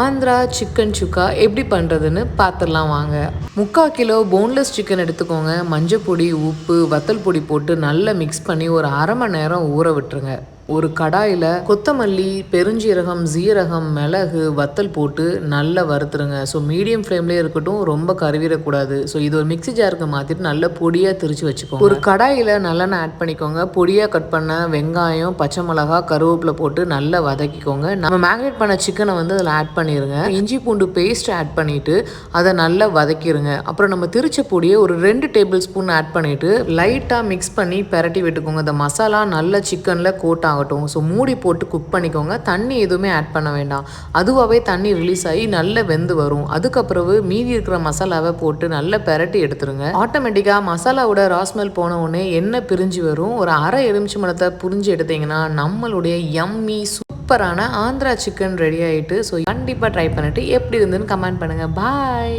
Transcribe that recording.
Andhra chicken சுக்கா எப்படி பண்ணுறதுன்னு பார்த்துடலாம் வாங்க. 3/4 கிலோ போன்லெஸ் சிக்கன் எடுத்துக்கோங்க. மஞ்சள் பொடி, உப்பு, வத்தல் பொடி போட்டு நல்லா மிக்ஸ் பண்ணி ஒரு 1/2 மணி நேரம் ஊற விட்டுருங்க. ஒரு கடாயில் கொத்தமல்லி, பெருஞ்சீரகம், சீரகம், மிளகு, வத்தல் போட்டு நல்லா வறுத்துருங்க. ஸோ மீடியம் ஃப்ளேம்லேயே இருக்கட்டும், ரொம்ப கருவிடக்கூடாது. ஸோ இது ஒரு மிக்ஸி ஜாருக்கு மாற்றிட்டு நல்லா பொடியாக திரிச்சு வச்சுக்கோங்க. ஒரு கடாயில் நல்லெண்ணெய் ஆட் பண்ணிக்கோங்க. பொடியாக கட் பண்ண வெங்காயம், பச்சை மிளகா, கருவேப்பிலை போட்டு நல்லா வதக்கிக்கோங்க. நம்ம மேக்னேட் பண்ண சிக்கனை அதில் ஆட் பண்ணிடுங்க. இஞ்சி பூண்டு பேஸ்ட் ஆட் பண்ணிவிட்டு அதை நல்லா வதக்கிடுங்க. அப்புறம் நம்ம திரிச்ச பொடியை ஒரு 2 டேபிள் ஸ்பூன் ஆட் பண்ணிவிட்டு லைட்டாக மிக்ஸ் பண்ணி பெரட்டி விட்டுக்கோங்க. இந்த மசாலா நல்ல சிக்கனில் கோட் ஆகட்டும். ஸோ மூடி போட்டு குக் பண்ணிக்கோங்க. தண்ணி எதுவுமே ஆட் பண்ண வேண்டாம். அதுவாகவே தண்ணி ரிலீஸ் ஆகி நல்லா வெந்து வரும். அதுக்கப்புறம் மீதி இருக்கிற மசாலாவை போட்டு நல்லா பெரட்டி எடுத்துருங்க. ஆட்டோமேட்டிக்காக மசாலாவோட ராஸ்மெல் போன உடனே எண்ணெய் பிரிஞ்சு வரும். ஒரு அரை எலுமிச்சை பழத்தை புரிஞ்சு எடுத்தீங்கன்னா நம்மளுடைய யம்மி சூப்பரான ஆந்திரா சிக்கன் ரெடி ஆகிட்டு. ஸோ கண்டிப்பாக ட்ரை பண்ணிவிட்டு எப்படி இருந்துன்னு கமெண்ட் பண்ணுங்கள். பாய்.